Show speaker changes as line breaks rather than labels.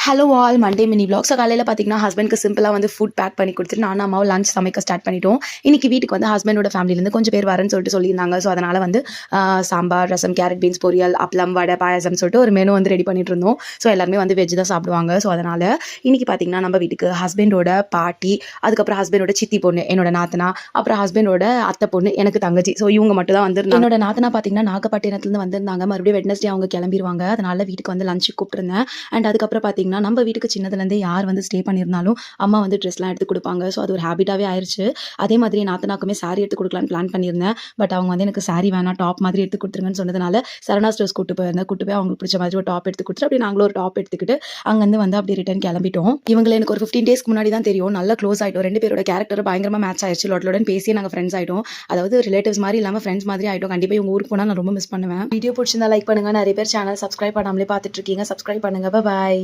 Hello all Monday mini vlog. So காலையில் பார்த்தீங்கன்னா ஹஸ்பண்ட்க்கு சிம்பிளாக வந்து ஃபுட் பேக் பண்ணி கொடுத்துட்டு நானும் அம்மாவும் லஞ்ச் சமைக்க ஸ்டார்ட் பண்ணிட்டோம். இன்றைக்கி வீட்டுக்கு வந்து ஹஸ்பண்டோட ஃபேமிலியிலேருந்து கொஞ்சம் பேர் வரேன்னு சொல்லியிருந்தாங்க. ஸோ அதனால் வந்து சாம்பார், ரசம், கேரட் பீன்ஸ் பொரியல், அப்பளம், வடை, பாயாசம் சொல்லிட்டு ஒரு மெனு வந்து ரெடி பண்ணிட்டு இருந்தோம். ஸோ எல்லாருமே வந்து வெஜ் தான் சாப்பிடுவாங்க. ஸோ அதனால் இன்றைக்கி பார்த்தீங்கன்னா நம்ம வீட்டுக்கு ஹஸ்பண்டோட பாட்டி, அதுக்கப்புறம் ஹஸ்பண்டோட சித்தி பொண்ணு, என்னோட நாத்தனா, அப்புறம் ஹஸ்பண்டோட அத்தை பொண்ணு, எனக்கு தங்கச்சி. ஸோ இவங்க மட்டும் தான் வந்து என்னோட நாத்தனா பார்த்தீங்கன்னா நாகப்பட்டினத்துலேருந்து வந்திருந்தாங்க. மறுபடியும் வெட்னஸ்டே அவங்க கிளம்பிடுவாங்க. அதனால் வீட்டுக்கு வந்து லஞ்சுக்கு கூப்பிட்டுருந்தேன். அண்ட் அதுக்கப்புறம் பார்த்தீங்கன்னா நம்ம வீட்டுக்கு சின்னதுலேருந்தே யார் வந்து ஸ்டே பண்ணியிருந்தாலும் அம்மா வந்து ட்ரெஸ்லாம் எடுத்து கொடுப்பாங்க. ஸோ அது ஒரு ஹேபிட்டாகவே ஆயிடுச்சு. அதே மாதிரி நாத்தனாக்குமே சாரி எடுத்து கொடுக்கலான்னு பிளான் பண்ணியிருந்தேன். பட் அவங்க வந்து எனக்கு சாரி வேணாம், டாப் மாதிரி எடுத்து கொடுத்துருங்கன்னு சொன்னதுனால சரணா ஸ்டோர்ஸ் கூட்டு போய் அவங்களுக்கு பிடிச்ச மாதிரி ஒரு டாப் எடுத்து கொடுத்துட்டு அப்படியே நாங்களும் ஒரு டாப் எடுத்துக்கிட்டு அங்கேருந்து வந்து அப்படியே ரிட்டர்ன் கிளம்பிட்டோம். இவங்களை எனக்கு ஒரு 15 டேஸ்க்கு முன்னாடி தான் தெரியும். நல்லா க்ளோஸ் ஆகிட்டோம். ரெண்டு பேரோட கேரக்டர் பயங்கரமாக மேட்ச் ஆயிடுச்சு. லொடலுடன் பேசி நாங்கள் ஃப்ரெண்ட்ஸ் ஆகிட்டோம். அதாவது ரிலேட்டிவ்ஸ் மாதிரி இல்லாமல் ஃப்ரெண்ட்ஸ் மாதிரி ஆகிட்டோம். கண்டிப்பாக இவங்க ஊருக்கு போனால் நான் ரொம்ப மிஸ் பண்ணுவேன். வீடியோ பிடிச்சிருந்தா லைக் பண்ணுங்க. நிறைய பேர் சேனல் சப்ஸ்கிரைப் பண்ணாமலே பார்த்துட்டு இருக்கீங்க. சப்ஸ்கிரைப் பண்ணுங்க. பாய்.